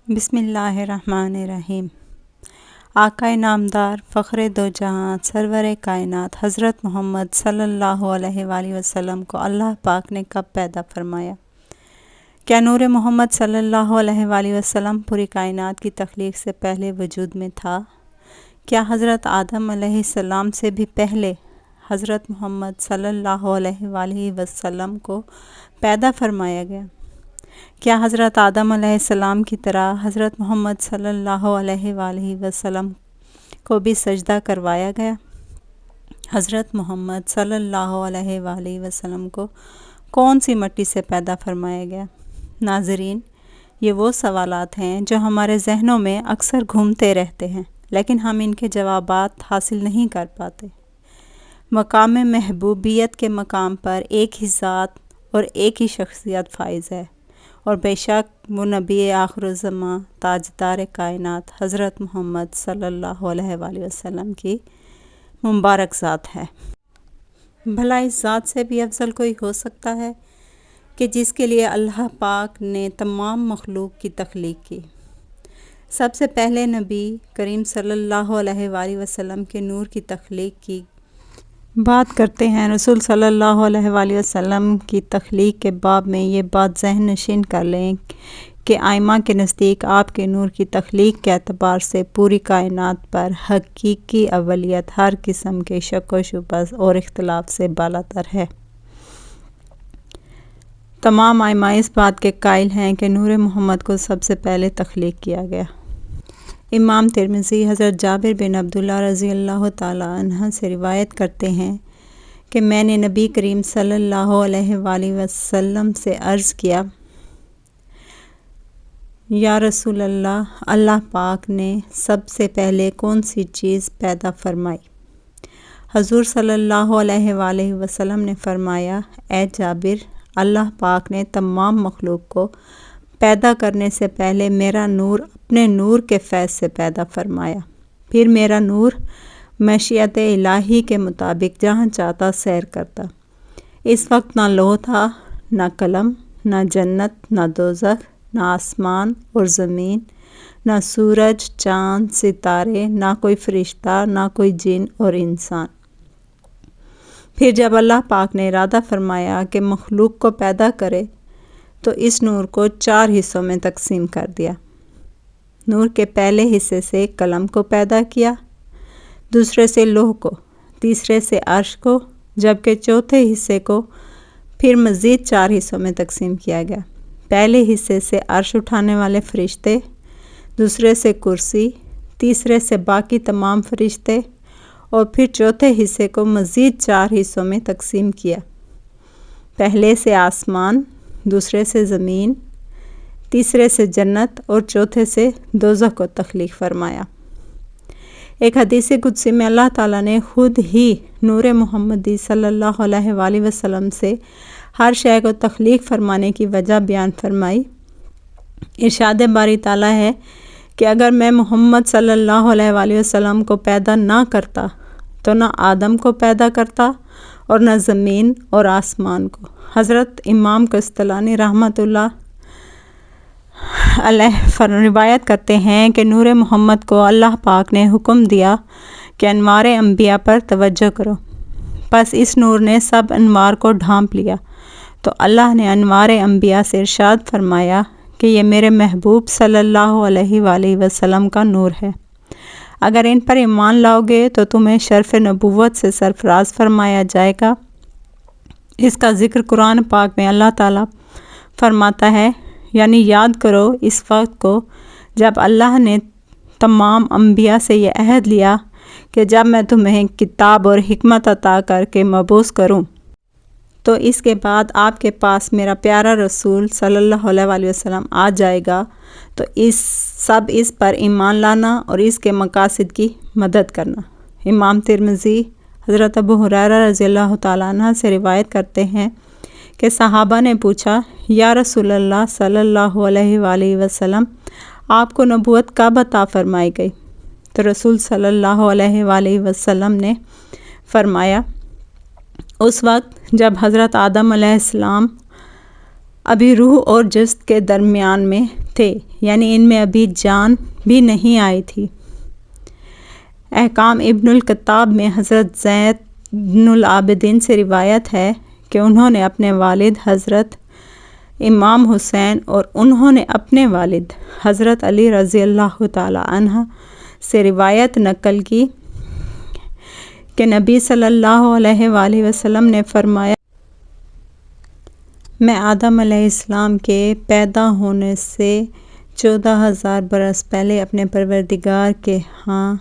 بسم اللہ الرحمن الرحیم۔ آقائے نامدار، فخر دو جہاں، سرور کائنات حضرت محمد صلی اللہ علیہ وآلہ وسلم کو اللہ پاک نے کب پیدا فرمایا؟ کیا نور محمد صلی اللہ علیہ وآلہ وسلم پوری کائنات کی تخلیق سے پہلے وجود میں تھا؟ کیا حضرت آدم علیہ السلام سے بھی پہلے حضرت محمد صلی اللہ علیہ وآلہ وسلم کو پیدا فرمایا گیا؟ کیا حضرت آدم علیہ السلام کی طرح حضرت محمد صلی اللہ علیہ وآلہ وسلم کو بھی سجدہ کروایا گیا؟ حضرت محمد صلی اللہ علیہ وآلہ وسلم کو کون سی مٹی سے پیدا فرمایا گیا؟ ناظرین، یہ وہ سوالات ہیں جو ہمارے ذہنوں میں اکثر گھومتے رہتے ہیں، لیکن ہم ان کے جوابات حاصل نہیں کر پاتے۔ مقام محبوبیت کے مقام پر ایک ہی ذات اور ایک ہی شخصیت فائز ہے، اور بے شک وہ نبی آخر الزماں تاجدار کائنات حضرت محمد صلی اللہ علیہ وآلہ وسلم کی مبارک ذات ہے۔ بھلا اس ذات سے بھی افضل کوئی ہو سکتا ہے کہ جس کے لیے اللہ پاک نے تمام مخلوق کی تخلیق کی؟ سب سے پہلے نبی کریم صلی اللہ علیہ وآلہ وسلم کے نور کی تخلیق کی بات کرتے ہیں۔ رسول صلی اللہ علیہ وآلہ وسلم کی تخلیق کے باب میں یہ بات ذہن نشین کر لیں کہ ائمہ کے نزدیک آپ کے نور کی تخلیق کے اعتبار سے پوری کائنات پر حقیقی اولیت ہر قسم کے شک و شبہ اور اختلاف سے بالاتر ہے۔ تمام ائمہ اس بات کے قائل ہیں کہ نور محمد کو سب سے پہلے تخلیق کیا گیا۔ امام ترمذی حضرت جابر بن عبداللہ رضی اللہ تعالیٰ عنہ سے روایت کرتے ہیں کہ میں نے نبی کریم صلی اللہ علیہ وآلہ وسلم سے عرض کیا، یا رسول اللہ، اللہ پاک نے سب سے پہلے کون سی چیز پیدا فرمائی؟ حضور صلی اللہ علیہ وآلہ وسلم نے فرمایا، اے جابر، اللہ پاک نے تمام مخلوق کو پیدا کرنے سے پہلے میرا نور اپنے نور کے فیض سے پیدا فرمایا، پھر میرا نور مشیت الہی کے مطابق جہاں چاہتا سیر کرتا۔ اس وقت نہ لوح تھا، نہ قلم، نہ جنت، نہ دوزخ، نہ آسمان اور زمین، نہ سورج، چاند، ستارے، نہ کوئی فرشتہ، نہ کوئی جن اور انسان۔ پھر جب اللہ پاک نے ارادہ فرمایا کہ مخلوق کو پیدا کرے تو اس نور کو 4 حصوں میں تقسیم کر دیا۔ نور کے پہلے حصے سے قلم کو پیدا کیا، دوسرے سے لوح کو، تیسرے سے عرش کو، جبکہ چوتھے حصے کو پھر مزید 4 حصوں میں تقسیم کیا گیا۔ پہلے حصے سے عرش اٹھانے والے فرشتے، دوسرے سے کرسی، تیسرے سے باقی تمام فرشتے، اور پھر چوتھے حصے کو مزید 4 حصوں میں تقسیم کیا۔ پہلے سے آسمان، دوسرے سے زمین، تیسرے سے جنت اور چوتھے سے دوزخ کو تخلیق فرمایا۔ ایک حدیث قدسی میں اللہ تعالیٰ نے خود ہی نور محمدی صلی اللہ علیہ وآلہ وسلم سے ہر شے کو تخلیق فرمانے کی وجہ بیان فرمائی۔ ارشاد باری تعالیٰ ہے کہ اگر میں محمد صلی اللہ علیہ وآلہ وسلم کو پیدا نہ کرتا تو نہ آدم کو پیدا کرتا اور نہ زمین اور آسمان کو۔ حضرت امام قسطلانی رحمۃ اللہ علیہ روایت کرتے ہیں کہ نور محمد کو اللہ پاک نے حکم دیا کہ انوار انبیاء پر توجہ کرو، پس اس نور نے سب انوار کو ڈھانپ لیا، تو اللہ نے انوار انبیاء سے ارشاد فرمایا کہ یہ میرے محبوب صلی اللہ علیہ وآلہ وسلم کا نور ہے، اگر ان پر ایمان لاؤ گے تو تمہیں شرف نبوت سے سرفراز فرمایا جائے گا۔ اس کا ذکر قرآن پاک میں اللہ تعالیٰ فرماتا ہے، یعنی یاد کرو اس وقت کو جب اللہ نے تمام انبیاء سے یہ عہد لیا کہ جب میں تمہیں کتاب اور حکمت عطا کر کے مبعوث کروں تو اس کے بعد آپ کے پاس میرا پیارا رسول صلی اللہ علیہ وآلہ وسلم آ جائے گا، تو اس پر ایمان لانا اور اس کے مقاصد کی مدد کرنا۔ امام ترمذی حضرت ابو ہریرہ رضی اللہ تعالیٰ عنہ سے روایت کرتے ہیں کہ صحابہ نے پوچھا، یا رسول اللہ صلی اللہ علیہ وآلہ وسلم، آپ کو نبوت کب عطا فرمائی گئی؟ تو رسول صلی اللہ علیہ وآلہ وسلم نے فرمایا، اس وقت جب حضرت آدم علیہ السلام ابھی روح اور جسد کے درمیان میں تھے، یعنی ان میں ابھی جان بھی نہیں آئی تھی۔ احکام ابن الکتاب میں حضرت زین العابدین سے روایت ہے کہ انہوں نے اپنے والد حضرت امام حسین اور انہوں نے اپنے والد حضرت علی رضی اللہ تعالی عنہ سے روایت نقل کی کہ نبی صلی اللہ علیہ وآلہ وسلم نے فرمایا، میں آدم علیہ السلام کے پیدا ہونے سے 14,000 برس پہلے اپنے پروردگار کے ہاں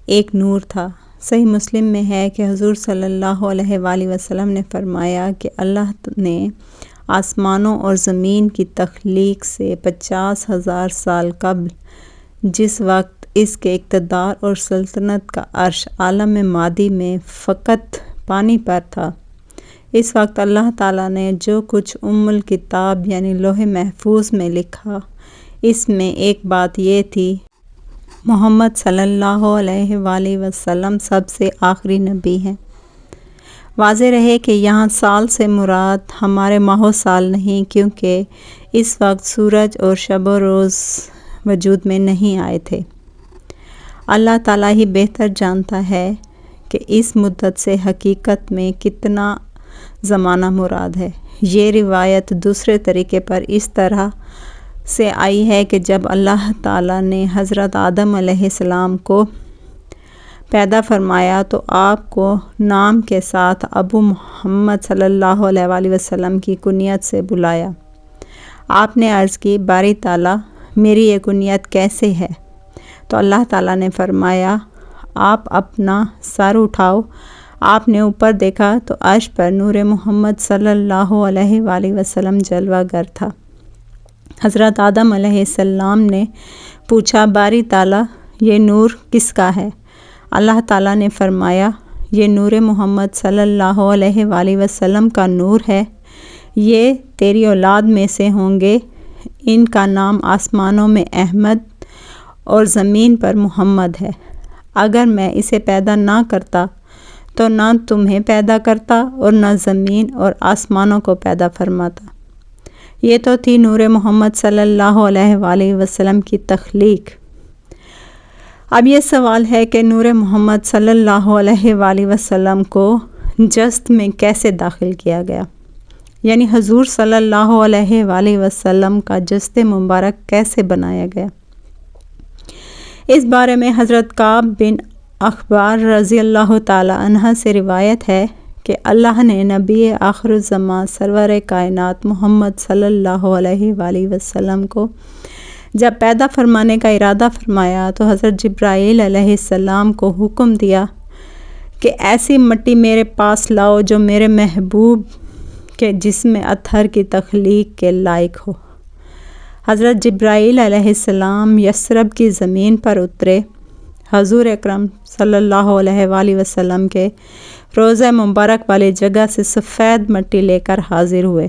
ایک نور تھا۔ صحیح مسلم میں ہے کہ حضور صلی اللہ علیہ وآلہ وسلم نے فرمایا کہ اللہ نے آسمانوں اور زمین کی تخلیق سے 50,000 سال قبل، جس وقت اس کے اقتدار اور سلطنت کا عرش عالم مادی میں فقط پانی پر تھا، اس وقت اللہ تعالیٰ نے جو کچھ الکتاب یعنی لوح محفوظ میں لکھا، اس میں ایک بات یہ تھی، محمد صلی اللہ علیہ وآلہ وسلم سب سے آخری نبی ہیں۔ واضح رہے کہ یہاں سال سے مراد ہمارے ماہ و سال نہیں، کیونکہ اس وقت سورج اور شب و روز وجود میں نہیں آئے تھے۔ اللہ تعالیٰ ہی بہتر جانتا ہے کہ اس مدت سے حقیقت میں کتنا زمانہ مراد ہے۔ یہ روایت دوسرے طریقے پر اس طرح سے آئی ہے کہ جب اللہ تعالیٰ نے حضرت آدم علیہ السلام کو پیدا فرمایا تو آپ کو نام کے ساتھ ابو محمد صلی اللہ علیہ وآلہ وسلم کی کنیت سے بلایا۔ آپ نے عرض کی، باری تعالیٰ میری یہ کنیت کیسے ہے؟ تو اللہ تعالیٰ نے فرمایا، آپ اپنا سر اٹھاؤ۔ آپ نے اوپر دیکھا تو عرش پر نور محمد صلی اللہ علیہ وآلہ وسلم جلوہ گر تھا۔ حضرت آدم علیہ السلام نے پوچھا، باری تعالیٰ یہ نور کس کا ہے؟ اللہ تعالیٰ نے فرمایا، یہ نور محمد صلی اللہ علیہ وآلہ وسلم کا نور ہے، یہ تیری اولاد میں سے ہوں گے، ان کا نام آسمانوں میں احمد اور زمین پر محمد ہے۔ اگر میں اسے پیدا نہ کرتا تو نہ تمہیں پیدا کرتا اور نہ زمین اور آسمانوں کو پیدا فرماتا۔ یہ تو تھی نور محمد صلی اللہ علیہ وآلہ وسلم کی تخلیق۔ اب یہ سوال ہے کہ نور محمد صلی اللہ علیہ وآلہ وسلم کو جسد میں کیسے داخل کیا گیا؟ یعنی حضور صلی اللہ علیہ وآلہ وسلم کا جسد مبارک کیسے بنایا گیا؟ اس بارے میں حضرت کعب بن اخبار رضی اللہ تعالی عنہ سے روایت ہے کہ اللہ نے نبی آخر الزمان سرور کائنات محمد صلی اللہ علیہ وآلہ وسلم کو جب پیدا فرمانے کا ارادہ فرمایا تو حضرت جبرائیل علیہ السلام کو حکم دیا کہ ایسی مٹی میرے پاس لاؤ جو میرے محبوب کے جسم اطہر کی تخلیق کے لائق ہو۔ حضرت جبرائیل علیہ السلام یثرب کی زمین پر اترے، حضور اکرم صلی اللہ علیہ وآلہ وسلم کے روضہ مبارک والی جگہ سے سفید مٹی لے کر حاضر ہوئے۔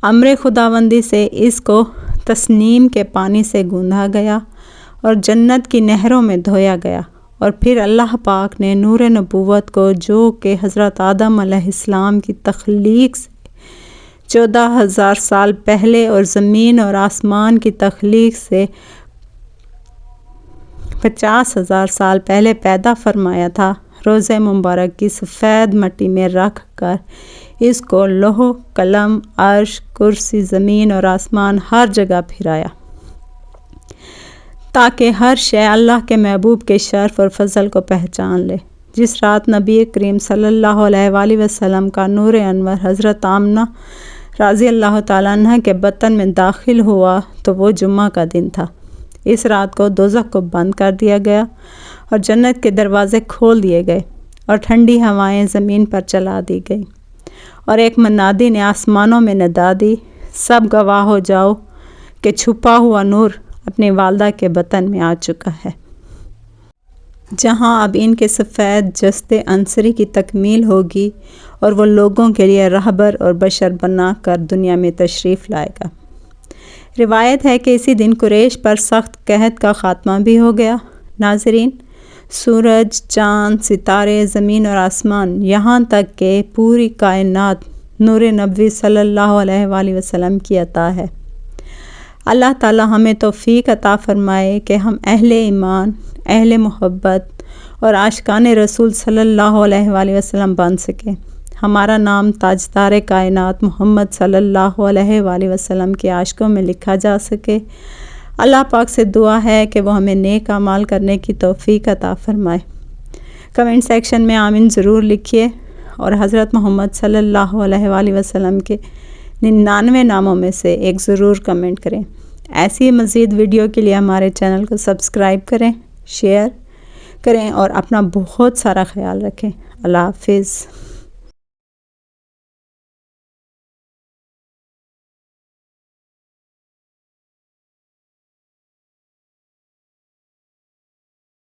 امر خداوندی سے اس کو تسنیم کے پانی سے گوندھا گیا اور جنت کی نہروں میں دھویا گیا، اور پھر اللہ پاک نے نور نبوت کو جو کہ حضرت آدم علیہ السلام کی تخلیق سے 14,000 سال پہلے اور زمین اور آسمان کی تخلیق سے 50,000 سال پہلے پیدا فرمایا تھا، روضہ مبارک کی سفید مٹی میں رکھ کر اس کو لوح قلم عرش کرسی زمین اور آسمان ہر جگہ پھرایا تاکہ ہر شے اللہ کے محبوب کے شرف اور فضل کو پہچان لے۔ جس رات نبی کریم صلی اللہ علیہ وآلہ وسلم کا نور انور حضرت آمنہ رضی اللہ تعالیٰ عنہ کے بطن میں داخل ہوا تو وہ جمعہ کا دن تھا۔ اس رات کو دوزخ کو بند کر دیا گیا اور جنت کے دروازے کھول دیے گئے اور ٹھنڈی ہوائیں زمین پر چلا دی گئی، اور ایک منادی نے آسمانوں میں ندا دی، سب گواہ ہو جاؤ کہ چھپا ہوا نور اپنی والدہ کے بطن میں آ چکا ہے۔ جہاں اب ان کے سفید جسد عنصری کی تکمیل ہوگی اور وہ لوگوں کے لیے رہبر اور بشر بنا کر دنیا میں تشریف لائے گا۔ روایت ہے کہ اسی دن قریش پر سخت قحط کا خاتمہ بھی ہو گیا۔ ناظرین، سورج، چاند، ستارے، زمین اور آسمان، یہاں تک کہ پوری کائنات نور نبوی صلی اللہ علیہ وآلہ وسلم کی عطا ہے۔ اللہ تعالی ہمیں توفیق عطا فرمائے کہ ہم اہل ایمان، اہل محبت اور عاشقان رسول صلی اللہ علیہ وآلہ وسلم بن سکیں، ہمارا نام تاجدار کائنات محمد صلی اللہ علیہ وآلہ وسلم کے عاشقوں میں لکھا جا سکے۔ اللہ پاک سے دعا ہے کہ وہ ہمیں نیک اعمال کرنے کی توفیق عطا فرمائے۔ کمنٹ سیکشن میں آمین ضرور لکھیے اور حضرت محمد صلی اللہ علیہ وآلہ وسلم کے 99 ناموں میں سے ایک ضرور کمنٹ کریں۔ ایسی مزید ویڈیو کے لیے ہمارے چینل کو سبسکرائب کریں، شیئر کریں اور اپنا بہت سارا خیال رکھیں۔ اللہ حافظ۔